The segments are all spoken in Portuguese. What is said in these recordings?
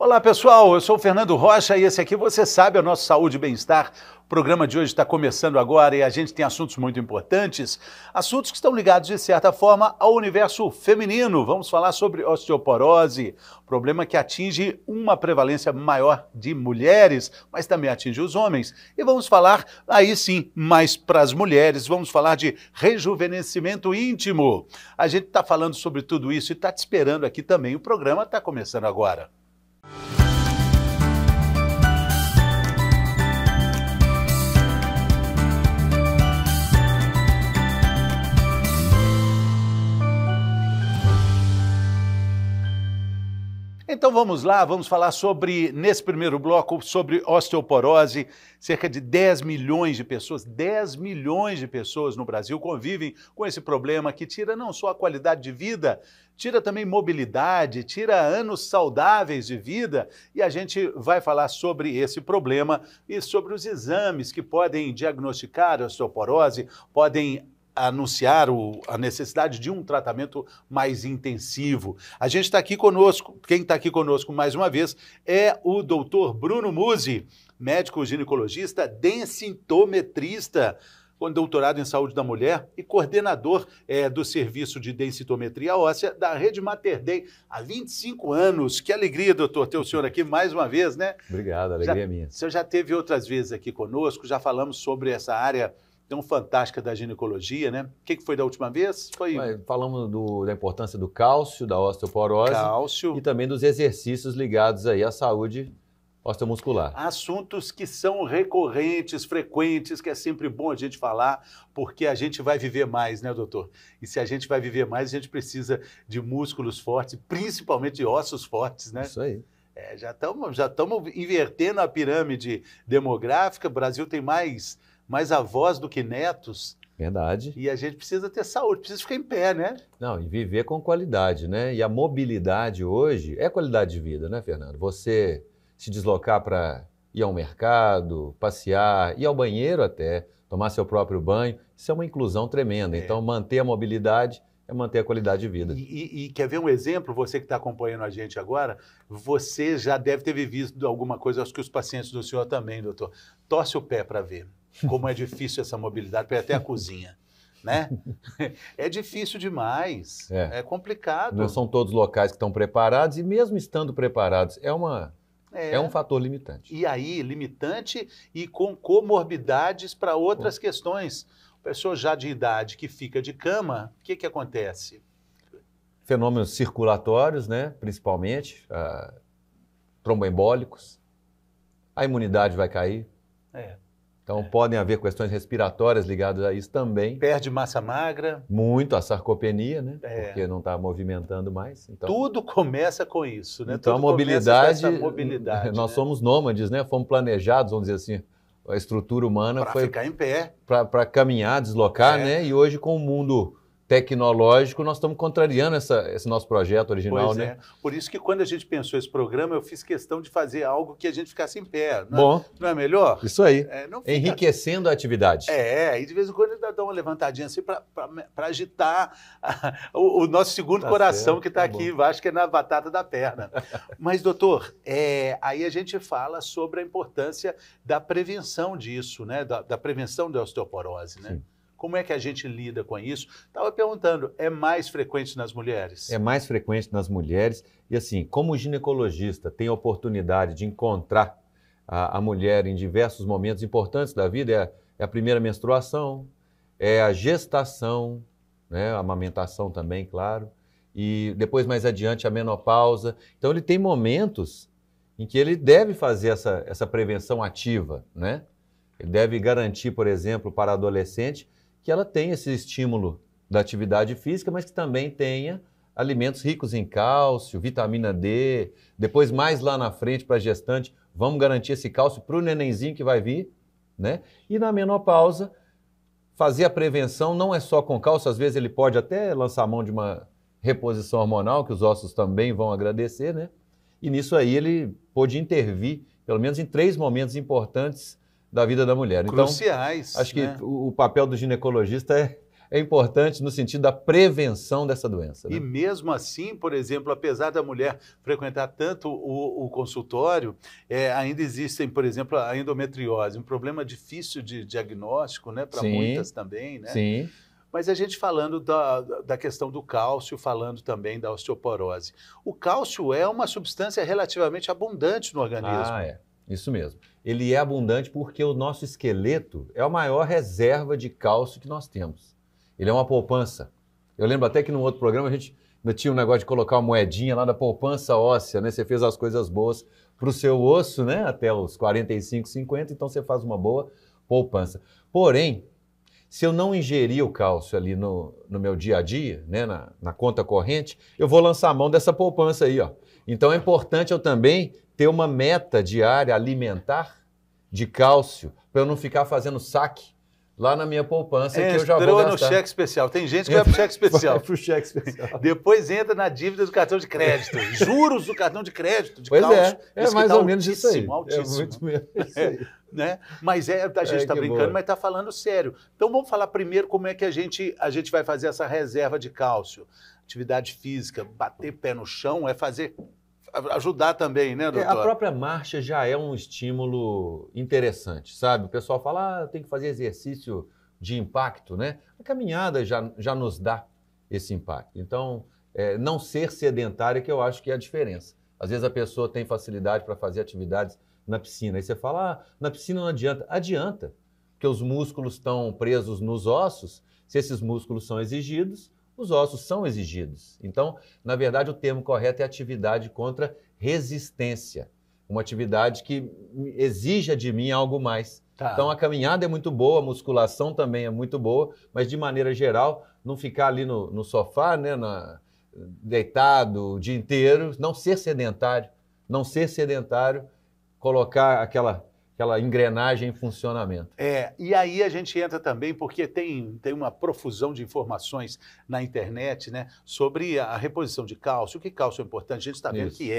Olá pessoal, eu sou o Fernando Rocha e esse aqui, você sabe, é o nosso Saúde e Bem-Estar. O programa de hoje está começando agora e a gente tem assuntos muito importantes, assuntos que estão ligados de certa forma ao universo feminino. Vamos falar sobre osteoporose, problema que atinge uma prevalência maior de mulheres, mas também atinge os homens. E vamos falar, aí sim, mais para as mulheres, vamos falar de rejuvenescimento íntimo. A gente está falando sobre tudo isso e está te esperando aqui também. O programa está começando agora. Então vamos lá, vamos falar sobre, nesse primeiro bloco, sobre osteoporose. Cerca de 10 milhões de pessoas no Brasil convivem com esse problema que tira não só a qualidade de vida, tira também mobilidade, tira anos saudáveis de vida. E a gente vai falar sobre esse problema e sobre os exames que podem diagnosticar a osteoporose, podem anunciar a necessidade de um tratamento mais intensivo. A gente está aqui conosco, quem está aqui conosco mais uma vez é o doutor Bruno Musi, médico ginecologista, densitometrista, com doutorado em saúde da mulher e coordenador do serviço de densitometria óssea da Rede Mater Dei há 25 anos. Que alegria, doutor, ter o senhor aqui mais uma vez, né? Obrigado, a alegria é minha. O senhor já teve outras vezes aqui conosco, já falamos sobre essa área tão fantástica da ginecologia, né? O que foi da última vez? Falamos da importância do cálcio, da osteoporose e também dos exercícios ligados aí à saúde osteomuscular. Assuntos que são recorrentes, frequentes, que é sempre bom a gente falar, porque a gente vai viver mais, né, doutor? E se a gente vai viver mais, a gente precisa de músculos fortes, principalmente de ossos fortes, né? Isso aí. Já estamos invertendo a pirâmide demográfica, o Brasil tem mais avós do que netos. Verdade. E a gente precisa ter saúde, precisa ficar em pé, né? Não, e viver com qualidade, né? E a mobilidade hoje é qualidade de vida, né, Fernando? Você se deslocar para ir ao mercado, passear, ir ao banheiro até, tomar seu próprio banho, isso é uma inclusão tremenda. Então, manter a mobilidade é manter a qualidade de vida. E quer ver um exemplo? Você que está acompanhando a gente agora, você já deve ter vivido alguma coisa, acho que os pacientes do senhor também, doutor. Torce o pé para ver como é difícil essa mobilidade, para ir até a cozinha, né? É difícil demais, é complicado. Não são todos locais que estão preparados e mesmo estando preparados, é um fator limitante. E aí, limitante e com comorbidades para outras questões. Pessoa já de idade que fica de cama, o que acontece? Fenômenos circulatórios, né? Principalmente, tromboembólicos, a imunidade vai cair. Então, podem haver questões respiratórias ligadas a isso também. Perde massa magra. Muito, a sarcopenia, né? Porque não está movimentando mais. Então, tudo começa com isso, né? Então, tudo a mobilidade, nós né? somos nômades, né? Fomos planejados, vamos dizer assim, a estrutura humana foi... Para ficar em pé. Para caminhar, deslocar, né? E hoje, com o mundo tecnológico, nós estamos contrariando esse nosso projeto original, né? Por isso que quando a gente pensou esse programa, eu fiz questão de fazer algo que a gente ficasse em pé. Bom. Não é melhor? Isso aí. Enriquecendo a atividade. E de vez em quando dá uma levantadinha assim para agitar o nosso segundo coração certo, que está aqui embaixo, que é na batata da perna. Mas, doutor, aí a gente fala sobre a importância da prevenção disso, né? Da prevenção da osteoporose, né? Sim. Como é que a gente lida com isso? Estava perguntando, é mais frequente nas mulheres? É mais frequente nas mulheres. E assim, como ginecologista tem a oportunidade de encontrar a mulher em diversos momentos importantes da vida, é a primeira menstruação, é a gestação, né? A amamentação também, claro. E depois, mais adiante, a menopausa. Então, ele tem momentos em que ele deve fazer essa prevenção ativa, né? Ele deve garantir, por exemplo, para a adolescente, que ela tenha esse estímulo da atividade física, mas que também tenha alimentos ricos em cálcio, vitamina D. Depois, mais lá na frente, para a gestante, vamos garantir esse cálcio para o nenenzinho que vai vir, né? E na menopausa, fazer a prevenção não é só com cálcio, às vezes ele pode até lançar a mão de uma reposição hormonal, que os ossos também vão agradecer, né? E nisso aí ele pôde intervir, pelo menos em 3 momentos importantes da vida da mulher. Cruciais. Então, acho que o papel do ginecologista é importante no sentido da prevenção dessa doença. Né? E mesmo assim, por exemplo, apesar da mulher frequentar tanto o consultório, ainda existem, por exemplo, a endometriose, um problema difícil de diagnóstico, né, para muitas também, né? Sim. Mas a gente falando da questão do cálcio, falando também da osteoporose. O cálcio é uma substância relativamente abundante no organismo. Ah, é. Isso mesmo. Ele é abundante porque o nosso esqueleto é a maior reserva de cálcio que nós temos. Ele é uma poupança. Eu lembro até que no outro programa a gente ainda tinha um negócio de colocar uma moedinha lá da poupança óssea, né? Você fez as coisas boas para o seu osso, né? Até os 45, 50, então você faz uma boa poupança. Porém, se eu não ingerir o cálcio ali no meu dia a dia, né? Na conta corrente, eu vou lançar a mão dessa poupança aí, ó. Então é importante eu também ter uma meta diária alimentar de cálcio, para eu não ficar fazendo saque lá na minha poupança, que eu já vou gastar. Entrou no cheque especial. Tem gente que vai para o cheque especial. Vai para o cheque especial. Depois entra na dívida do cartão de crédito. Juros do cartão de crédito, de pois cálcio. É mais ou menos isso aí. Altíssimo. É muito menos isso aí. Né? Mas a gente está brincando, boa. Mas está falando sério. Então vamos falar primeiro como é que a gente vai fazer essa reserva de cálcio. Atividade física, bater pé no chão, ajudar também, né, doutor? A própria marcha já é um estímulo interessante, sabe? O pessoal fala, tem que fazer exercício de impacto, né? A caminhada já nos dá esse impacto. Então, não ser sedentário é que eu acho que é a diferença. Às vezes a pessoa tem facilidade para fazer atividades na piscina. Aí você fala, na piscina não adianta. Adianta, porque os músculos estão presos nos ossos. Se esses músculos são exigidos, os ossos são exigidos. Então, na verdade, o termo correto é atividade contra resistência. Uma atividade que exija de mim algo mais. Tá. Então, a caminhada é muito boa, a musculação também é muito boa, mas, de maneira geral, não ficar ali no sofá, né, deitado o dia inteiro, não ser sedentário, colocar aquela engrenagem em funcionamento. E aí a gente entra também, porque tem uma profusão de informações na internet, né, sobre a reposição de cálcio, o que cálcio é importante, a gente está vendo que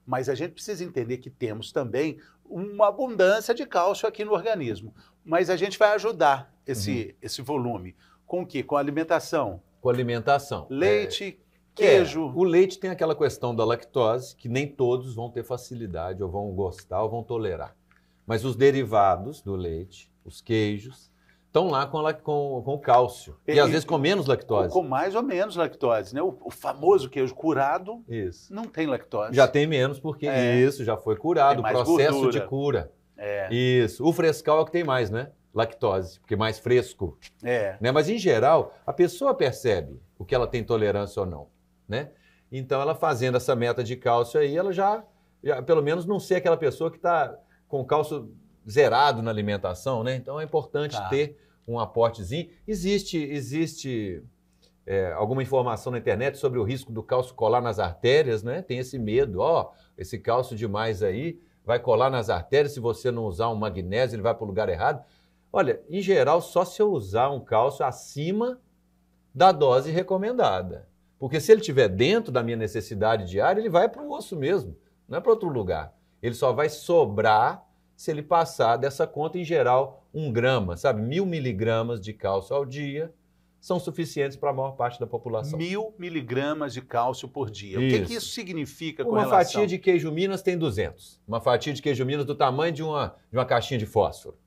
mas a gente precisa entender que temos também uma abundância de cálcio aqui no organismo, mas a gente vai ajudar esse volume. Com o quê? Com a alimentação. Com a alimentação. Leite, queijo. O leite tem aquela questão da lactose, que nem todos vão ter facilidade, ou vão gostar, ou vão tolerar. Mas os derivados do leite, os queijos, estão lá com o cálcio. E às vezes com menos lactose. Com mais ou menos lactose, né? O famoso queijo curado não tem lactose. Já tem menos, porque isso já foi curado, o processo gordura. De cura. Isso. O frescal é o que tem mais, né? Lactose, porque é mais fresco. Né? Mas em geral, a pessoa percebe o que ela tem tolerância ou não. Né? Então ela fazendo essa meta de cálcio aí, ela já pelo menos não ser aquela pessoa que está com cálcio zerado na alimentação, né? Então é importante ter um aportezinho. Existe alguma informação na internet sobre o risco do cálcio colar nas artérias, né? Tem esse medo, esse cálcio demais aí vai colar nas artérias, se você não usar um magnésio, ele vai para o lugar errado. Olha, em geral, só se eu usar um cálcio acima da dose recomendada. Porque se ele estiver dentro da minha necessidade diária, ele vai para o osso mesmo, não é para outro lugar. Ele só vai sobrar se ele passar dessa conta, em geral, 1 grama, sabe? 1000 miligramas de cálcio ao dia são suficientes para a maior parte da população. 1000 miligramas de cálcio por dia. Isso. O que isso significa com relação? Uma fatia de queijo Minas tem 200. Uma fatia de queijo Minas do tamanho de uma caixinha de fósforo.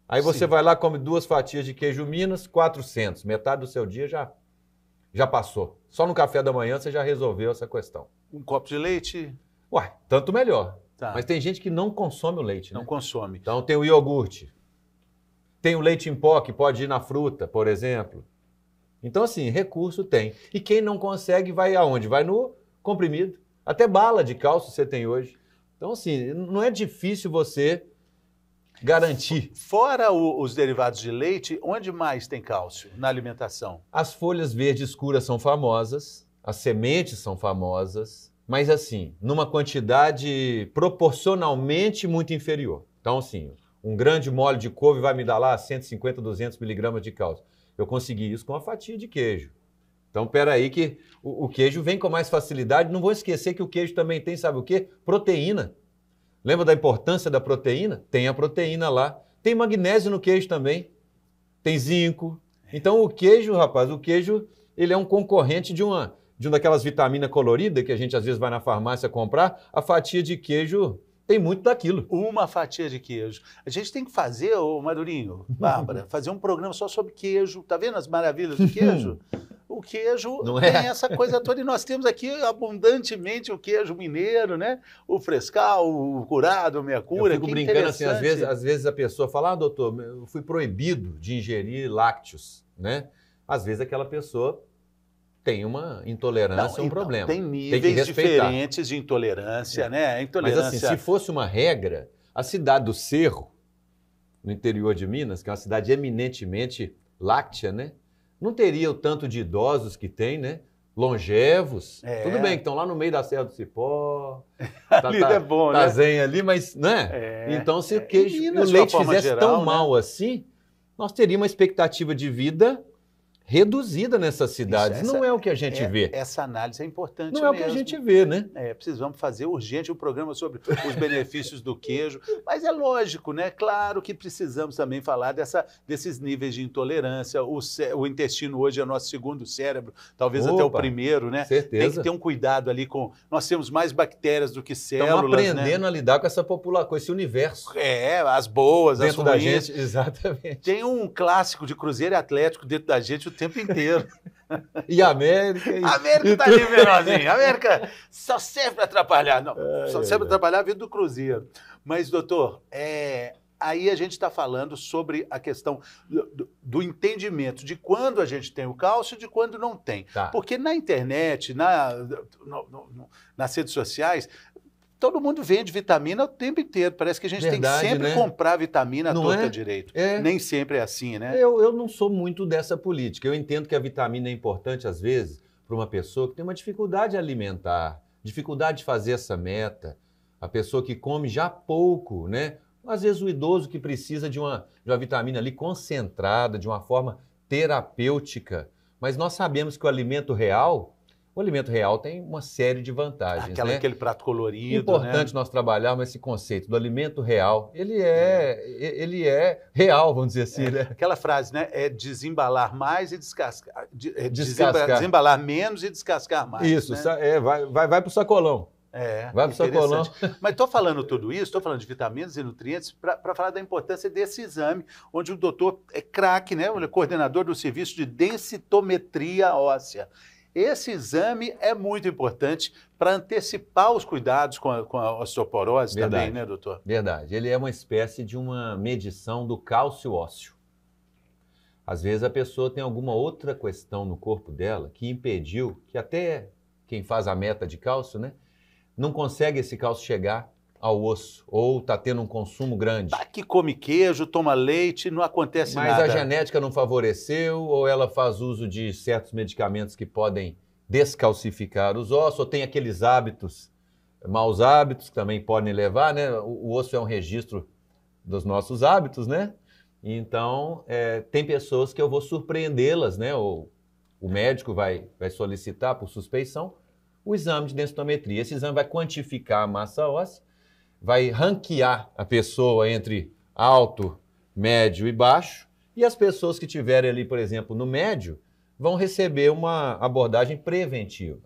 Aí você vai lá, come 2 fatias de queijo Minas, 400. Metade do seu dia já passou. Só no café da manhã você já resolveu essa questão. Um copo de leite? Ué, tanto melhor. Mas tem gente que não consome o leite, né? Não consome. Então tem o iogurte. Tem o leite em pó, que pode ir na fruta, por exemplo. Então, assim, recurso tem. E quem não consegue vai aonde? Vai no comprimido. Até bala de cálcio você tem hoje. Então, assim, não é difícil você garantir. Fora os derivados de leite, onde mais tem cálcio na alimentação? As folhas verdes escuras são famosas, as sementes são famosas, mas assim, numa quantidade proporcionalmente muito inferior. Então, assim, um grande mole de couve vai me dar lá 150, 200 miligramas de cálcio. Eu consegui isso com uma fatia de queijo. Então, peraí que o queijo vem com mais facilidade. Não vou esquecer que o queijo também tem, sabe o quê? Proteína. Lembra da importância da proteína? Tem a proteína lá. Tem magnésio no queijo também. Tem zinco, Então o queijo, rapaz, ele é um concorrente de uma daquelas vitaminas coloridas que a gente às vezes vai na farmácia comprar. A fatia de queijo tem muito daquilo. Uma fatia de queijo. A gente tem que fazer, ô Madurinho, Bárbara, fazer um programa só sobre queijo. Tá vendo as maravilhas do queijo? O queijo Não tem é? essa coisa toda e nós temos aqui abundantemente o queijo mineiro, né? O frescal, o curado, o meia cura. Eu fico brincando assim, às vezes a pessoa fala, doutor, eu fui proibido de ingerir lácteos, né? Às vezes aquela pessoa tem uma intolerância, um problema. Tem níveis diferentes de intolerância, né? Intolerância... Mas assim, se fosse uma regra, a cidade do Cerro, no interior de Minas, que é uma cidade eminentemente láctea, né? Não teria o tanto de idosos que tem, né? Longevos. Tudo bem que estão lá no meio da Serra do Cipó. Ali é bom, né? Zen ali, mas, né? Então, se o queijo e o leite fizesse geral, tão mal assim, nós teríamos uma expectativa de vida reduzida nessas cidades. Não é o que a gente vê. Essa análise é importante Não é o que a gente vê, né? Precisamos fazer urgente um programa sobre os benefícios do queijo. Mas é lógico, né? Claro que precisamos também falar desses níveis de intolerância. O intestino hoje é o nosso segundo cérebro, talvez até o primeiro, né? Certeza. Tem que ter um cuidado ali com... Nós temos mais bactérias do que células, Estamos aprendendo a lidar com essa população, com esse universo. As boas, dentro as ruins. Da gente, exatamente. Tem um clássico de Cruzeiro e Atlético dentro da gente o tempo inteiro. E a América... A América tá ali, menorzinho. A América só serve para atrapalhar. Não, só serve para atrapalhar a vida do Cruzeiro. Mas, doutor, aí a gente está falando sobre a questão do entendimento de quando a gente tem o cálcio e de quando não tem. Tá. Porque na internet, nas redes sociais... Todo mundo vende vitamina o tempo inteiro. Parece que a gente tem que sempre comprar vitamina à torta direito. Nem sempre é assim, né? Eu não sou muito dessa política. Eu entendo que a vitamina é importante, às vezes, para uma pessoa que tem uma dificuldade alimentar, dificuldade de fazer essa meta, a pessoa que come já pouco, né? Às vezes o idoso que precisa de uma vitamina ali concentrada, de uma forma terapêutica. Mas nós sabemos que o alimento real tem uma série de vantagens. Aquele prato colorido. Importante nós trabalharmos esse conceito do alimento real. Ele é real, vamos dizer assim. Né? Aquela frase, né? É desembalar mais e descascar. Desembalar menos e descascar mais. Isso, né? Vai para o sacolão. Vai para o sacolão. Mas estou falando tudo isso, estou falando de vitaminas e nutrientes para falar da importância desse exame, onde o doutor é craque, né? Ele é coordenador do serviço de densitometria óssea. Esse exame é muito importante para antecipar os cuidados com a osteoporose também, né, doutor? Verdade. Ele é uma espécie de uma medição do cálcio ósseo. Às vezes a pessoa tem alguma outra questão no corpo dela que impediu, que até quem faz a meta de cálcio, né, não consegue esse cálcio chegar ao osso, ou está tendo um consumo grande. Que come queijo, toma leite, não acontece nada. Mas a genética não favoreceu, ou ela faz uso de certos medicamentos que podem descalcificar os ossos, ou tem aqueles hábitos, maus hábitos, que também podem levar, né? O osso é um registro dos nossos hábitos, né? Então, tem pessoas que eu vou surpreendê-las, né? Ou o médico vai solicitar por suspeição o exame de densitometria. Esse exame vai quantificar a massa óssea, vai ranquear a pessoa entre alto, médio e baixo, e as pessoas que tiverem ali, por exemplo, no médio, vão receber uma abordagem preventiva.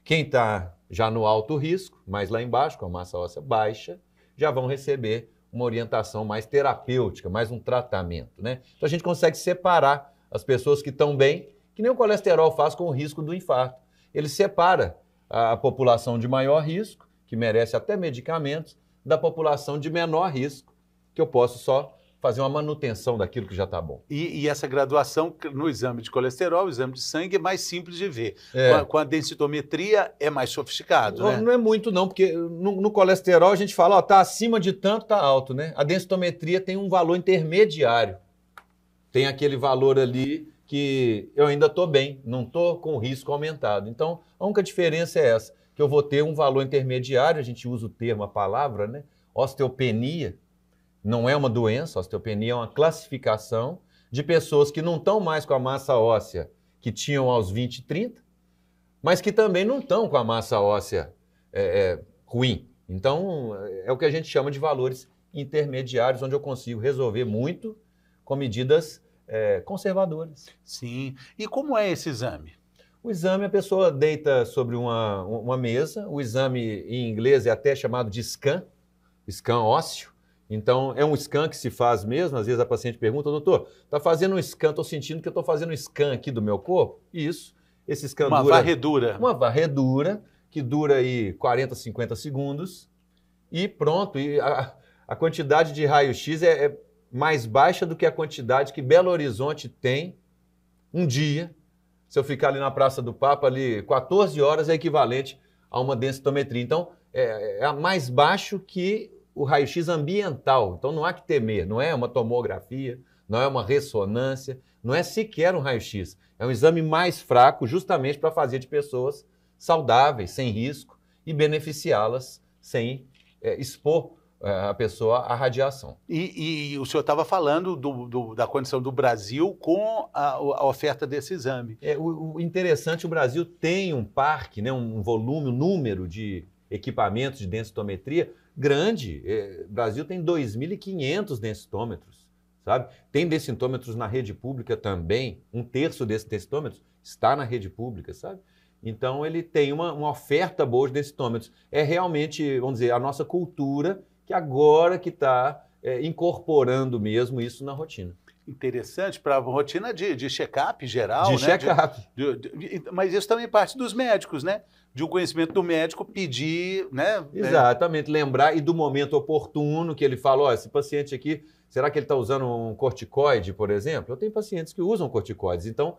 Quem está já no alto risco, mais lá embaixo, com a massa óssea baixa, já vão receber uma orientação mais terapêutica, mais um tratamento, né? Então a gente consegue separar as pessoas que estão bem, que nem o colesterol faz com o risco do infarto. Ele separa a população de maior risco, que merece até medicamentos, da população de menor risco, que eu posso só fazer uma manutenção daquilo que já está bom. E essa graduação no exame de colesterol, o exame de sangue, é mais simples de ver. Com a densitometria é mais sofisticado, né? Não é muito não, porque no colesterol a gente fala, está acima de tanto, está alto, né? A densitometria tem um valor intermediário. Tem aquele valor ali que eu ainda estou bem, não estou com o risco aumentado. Então, a única diferença é essa, que eu vou ter um valor intermediário, a gente usa o termo, a palavra, né? Osteopenia não é uma doença, osteopenia é uma classificação de pessoas que não estão mais com a massa óssea que tinham aos 20 e 30, mas que também não estão com a massa óssea ruim. Então, é o que a gente chama de valores intermediários, onde eu consigo resolver muito com medidas conservadores. Sim. E como é esse exame? O exame, a pessoa deita sobre uma mesa, o exame em inglês é até chamado de scan ósseo. Então, é um scan que se faz mesmo, às vezes a paciente pergunta, doutor, está fazendo um scan, estou sentindo que eu estou fazendo um scan aqui do meu corpo? Isso, esse scan Uma varredura. Uma varredura, que dura aí 40, 50 segundos, e pronto. E a quantidade de raio-x é mais baixa do que a quantidade que Belo Horizonte tem um dia. Se eu ficar ali na Praça do Papa, ali 14 horas, é equivalente a uma densitometria. Então, é mais baixo que o raio-x ambiental. Então, não há que temer. Não é uma tomografia, não é uma ressonância, não é sequer um raio-x. É um exame mais fraco, justamente para fazer de pessoas saudáveis, sem risco, e beneficiá-las sem expor a pessoa à radiação. E o senhor estava falando da condição do Brasil com a oferta desse exame. O interessante, o Brasil tem um parque, né, um volume, um número de equipamentos de densitometria grande. O Brasil tem 2.500 densitômetros, sabe? Tem densitômetros na rede pública também, 1/3 desses densitômetros está na rede pública, sabe? Então, ele tem uma oferta boa de densitômetros. É realmente, vamos dizer, a nossa cultura que agora que está incorporando mesmo isso na rotina. Interessante, para a rotina de check-up geral, né? Check-up. Mas isso também parte dos médicos, né? De um conhecimento do médico pedir, né? Exatamente, lembrar e do momento oportuno que ele fala, ó, esse paciente aqui, será que ele está usando um corticoide, por exemplo? Eu tenho pacientes que usam corticoides, então,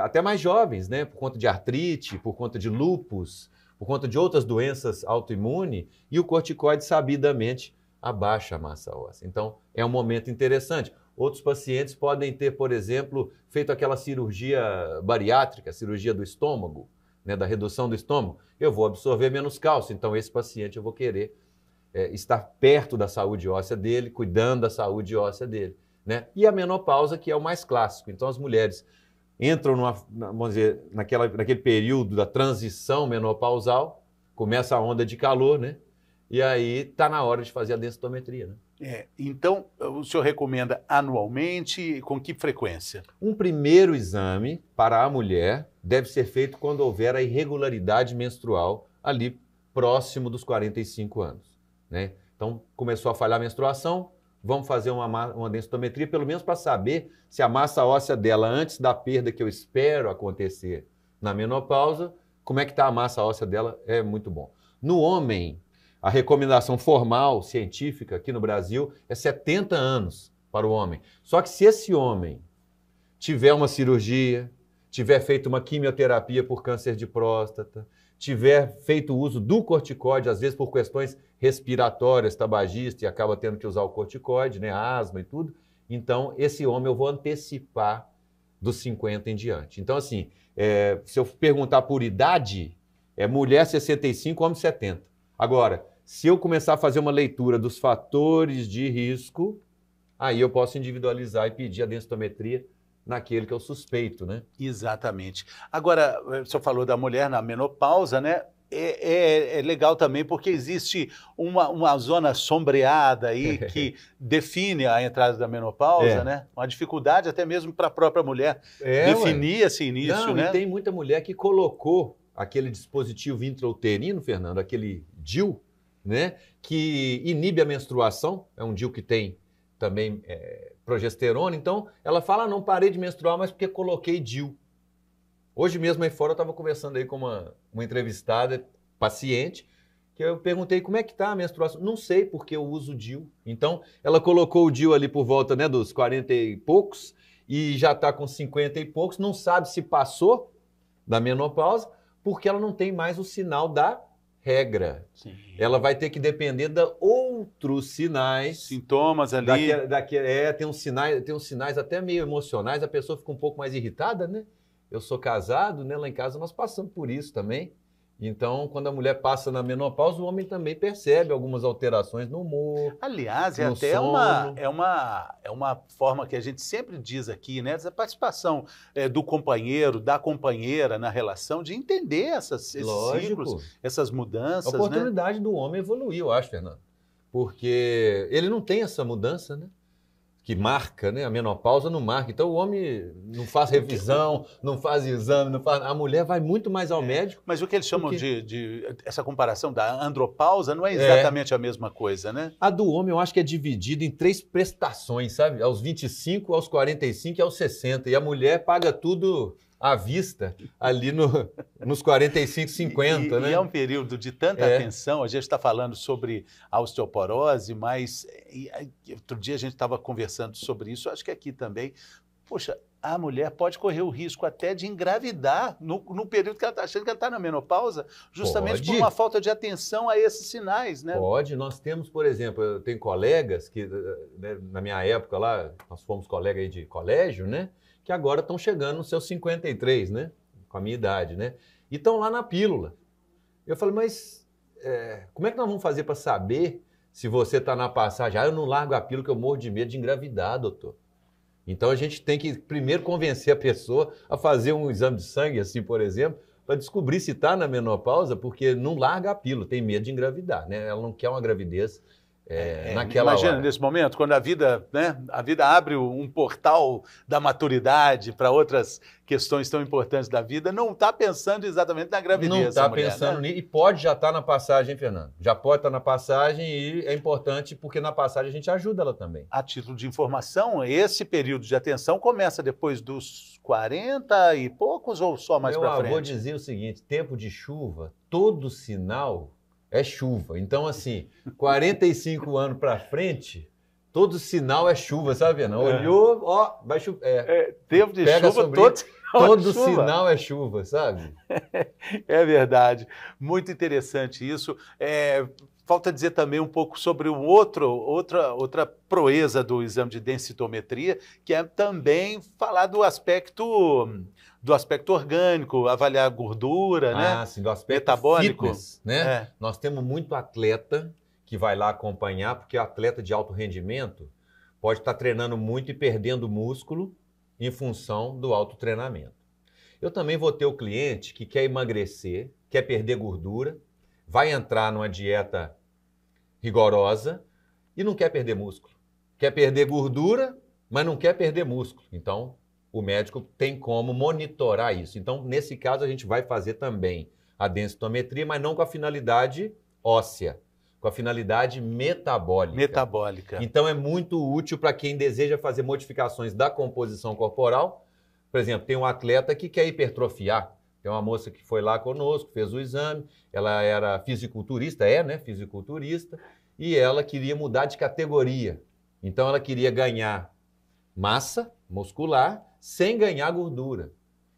até mais jovens, né? Por conta de artrite, por conta de lúpus, por conta de outras doenças autoimunes, e o corticoide sabidamente abaixa a massa óssea. Então, é um momento interessante. Outros pacientes podem ter, por exemplo, feito aquela cirurgia bariátrica, cirurgia do estômago, né, da redução do estômago. Eu vou absorver menos cálcio, então esse paciente eu vou querer estar perto da saúde óssea dele, cuidando da saúde óssea dele, né? E a menopausa, que é o mais clássico. Então, as mulheres entram vamos dizer, naquele período da transição menopausal, começa a onda de calor, né? E aí está na hora de fazer a densitometria, né? Então, o senhor recomenda anualmente, com que frequência? Um primeiro exame para a mulher deve ser feito quando houver a irregularidade menstrual ali próximo dos 45 anos, né? Então, começou a falhar a menstruação, vamos fazer uma densitometria, pelo menos para saber se a massa óssea dela, antes da perda que eu espero acontecer na menopausa, como é que está a massa óssea dela, é muito bom. No homem, a recomendação formal, científica, aqui no Brasil, é 70 anos para o homem. Só que se esse homem tiver uma cirurgia, tiver feito uma quimioterapia por câncer de próstata, tiver feito uso do corticoide, às vezes por questões respiratórias, tabagista, e acaba tendo que usar o corticoide, né, asma e tudo, então esse homem eu vou antecipar dos 50 em diante. Então, assim, se eu perguntar por idade, mulher 65, homem 70. Agora, se eu começar a fazer uma leitura dos fatores de risco, aí eu posso individualizar e pedir a densitometria naquele que eu suspeito, né? Exatamente. Agora, o senhor falou da mulher na menopausa, né? É legal também porque existe uma zona sombreada aí que define a entrada da menopausa, né? Uma dificuldade até mesmo para a própria mulher definir esse início, né? E tem muita mulher que colocou aquele dispositivo intrauterino, Fernando, aquele DIU, né, que inibe a menstruação, é um DIU que tem também progesterona, então ela fala, não parei de menstruar, mas porque coloquei DIU. Hoje mesmo aí fora eu estava conversando aí com uma entrevistada, paciente, que eu perguntei como é que está a menstruação. Não sei porque eu uso DIU. Então ela colocou o DIU ali por volta, né, dos 40 e poucos e já está com 50 e poucos, não sabe se passou da menopausa, porque ela não tem mais o sinal da regra. Sim. Ela vai ter que depender de outros sinais. Sintomas ali. Tem uns sinais até meio emocionais, a pessoa fica um pouco mais irritada, né? Eu sou casado, né? Lá em casa nós passamos por isso também. Então, quando a mulher passa na menopausa, o homem também percebe algumas alterações no humor. Aliás, no até sono. uma forma que a gente sempre diz aqui, né? Essa participação do companheiro, da companheira na relação, de entender esses ciclos, essas mudanças. A oportunidade do homem evoluir, eu acho, Fernando. Porque ele não tem essa mudança, né? que marca, né? A menopausa não marca. Então o homem não faz revisão, não faz exame, não faz... a mulher vai muito mais ao médico. Mas o que eles chamam de essa comparação da andropausa não é exatamente a mesma coisa, né? A do homem eu acho que é dividida em 3 prestações, sabe? Aos 25, aos 45 e aos 60. E a mulher paga tudo à vista, ali nos 45, 50, né? E é um período de tanta atenção. A gente está falando sobre a osteoporose, mas outro dia a gente estava conversando sobre isso, acho que aqui também. Poxa, a mulher pode correr o risco até de engravidar no período que ela está achando que ela está na menopausa, justamente por uma falta de atenção a esses sinais, né? Pode. Nós temos, por exemplo, eu tenho colegas que, né, na minha época lá, nós fomos colegas aí de colégio, né? Que agora estão chegando nos seus 53, né? Com a minha idade, né? E estão lá na pílula. Eu falei, mas como é que nós vamos fazer para saber se você está na passagem? Eu não largo a pílula que eu morro de medo de engravidar, doutor. Então a gente tem que primeiro convencer a pessoa a fazer um exame de sangue, assim, por exemplo, para descobrir se está na menopausa, porque não larga a pílula, tem medo de engravidar, né? Ela não quer uma gravidez naquela hora. Imagina, nesse momento, quando a vida, né, a vida abre um portal da maturidade para outras questões tão importantes da vida, não está pensando exatamente na gravidez. Não está pensando nisso, e pode já estar na passagem, Fernando. Já pode estar na passagem e é importante porque na passagem a gente ajuda ela também. A título de informação, esse período de atenção começa depois dos 40 e poucos ou só mais para frente? Eu vou dizer o seguinte, tempo de chuva, todo sinal é chuva. Então, assim, 45 anos para frente, todo sinal é chuva, sabe, Fernando? Olhou, ó, vai chover. Tempo de chuva, todo sinal é chuva, sabe? É verdade. Muito interessante isso. Falta dizer também um pouco sobre outra proeza do exame de densitometria, que é também falar do aspecto orgânico, avaliar a gordura, né? Sim, do aspecto metabólico, fitness, né? Nós temos muito atleta que vai lá acompanhar, porque atleta de alto rendimento pode estar treinando muito e perdendo músculo em função do alto treinamento. Eu também vou ter o cliente que quer emagrecer, quer perder gordura, vai entrar numa dieta rigorosa e não quer perder músculo. Quer perder gordura, mas não quer perder músculo. Então, o médico tem como monitorar isso. Então, nesse caso, a gente vai fazer também a densitometria, mas não com a finalidade óssea, com a finalidade metabólica. Então, é muito útil para quem deseja fazer modificações da composição corporal. Por exemplo, tem um atleta que quer hipertrofiar. Tem uma moça que foi lá conosco, fez o exame, ela era fisiculturista, né? Fisiculturista, e ela queria mudar de categoria. Então, ela queria ganhar massa muscular sem ganhar gordura.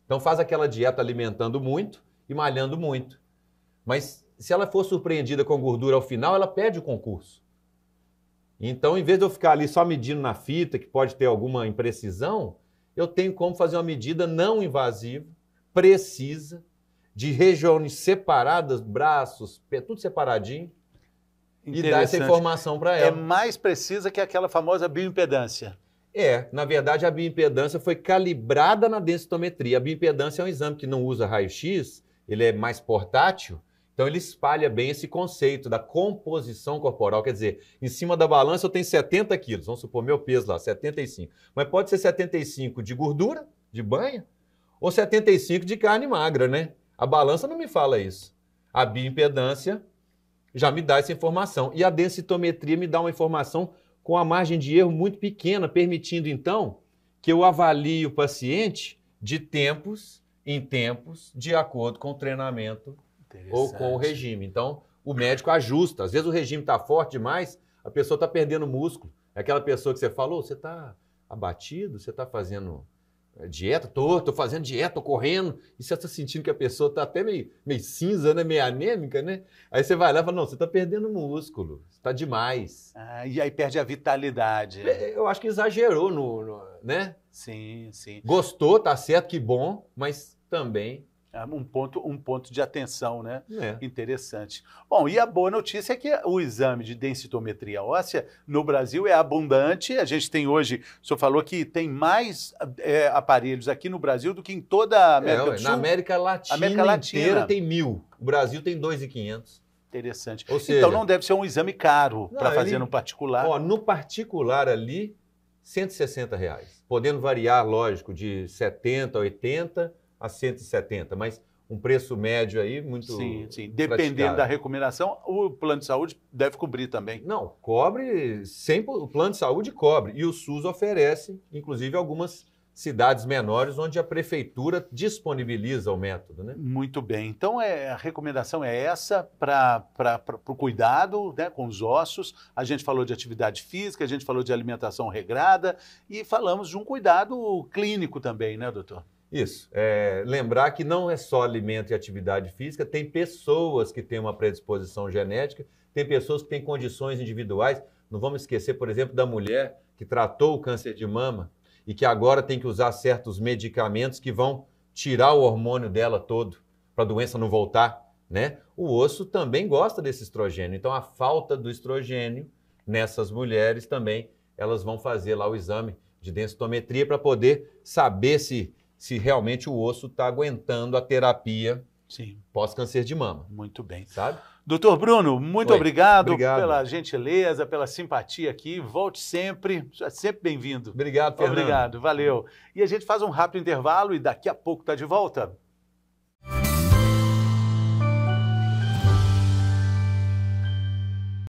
Então, faz aquela dieta alimentando muito e malhando muito. Mas, se ela for surpreendida com gordura ao final, ela perde o concurso. Então, em vez de eu ficar ali só medindo na fita, que pode ter alguma imprecisão, eu tenho como fazer uma medida não invasiva, precisa, de regiões separadas, braços, tudo separadinho, e dar essa informação para ela. É mais precisa que aquela famosa bioimpedância. Na verdade, a bioimpedância foi calibrada na densitometria. A bioimpedância é um exame que não usa raio-x, ele é mais portátil, então ele espalha bem esse conceito da composição corporal. Quer dizer, em cima da balança eu tenho 70 quilos, vamos supor meu peso lá, 75. Mas pode ser 75 de gordura, de banha, ou 75 de carne magra, né? A balança não me fala isso. A bioimpedância já me dá essa informação. E a densitometria me dá uma informação com a margem de erro muito pequena, permitindo, então, que eu avalie o paciente de tempos em tempos, de acordo com o treinamento ou com o regime. Então, o médico ajusta. Às vezes o regime está forte demais, a pessoa está perdendo músculo. É aquela pessoa que você falou, você está abatido, você está fazendo dieta? Tô fazendo dieta, tô correndo, e você está sentindo que a pessoa está até meio cinza, né? Meio anêmica, né? Aí você vai lá e fala, não, você está perdendo músculo, está demais. E aí perde a vitalidade. Eu acho que exagerou, né? Sim, sim. Gostou, tá certo, que bom, mas também... Um ponto de atenção, né? Interessante. Bom, e a boa notícia é que o exame de densitometria óssea no Brasil é abundante. A gente tem hoje, o senhor falou que tem mais aparelhos aqui no Brasil do que em toda a América do Sul. Na América Latina inteira tem 1.000. O Brasil tem 2.500. Interessante. Ou seja, então não deve ser um exame caro para fazer no particular. No particular ali, R$ 160, podendo variar, lógico, de 70, 80 a 170, mas um preço médio aí muito Sim. Dependendo da recomendação, o plano de saúde deve cobrir também. Não, cobre, sempre, o plano de saúde cobre. E o SUS oferece, inclusive, algumas cidades menores onde a prefeitura disponibiliza o método, né? Muito bem. Então, a recomendação é essa para o cuidado, né, com os ossos. A gente falou de atividade física, a gente falou de alimentação regrada e falamos de um cuidado clínico também, né, doutor? Isso. Lembrar que não é só alimento e atividade física, tem pessoas que têm uma predisposição genética, tem pessoas que têm condições individuais. Não vamos esquecer, por exemplo, da mulher que tratou o câncer de mama e que agora tem que usar certos medicamentos que vão tirar o hormônio dela todo para a doença não voltar, né? O osso também gosta desse estrogênio. Então, a falta do estrogênio nessas mulheres também, elas vão fazer lá o exame de densitometria para poder saber se realmente o osso está aguentando a terapia pós-câncer de mama. Muito bem. Sabe? Doutor Bruno, muito obrigado pela gentileza, pela simpatia aqui. Volte sempre, é sempre bem-vindo. Obrigado, Fernando. Obrigado, valeu. E a gente faz um rápido intervalo e daqui a pouco está de volta.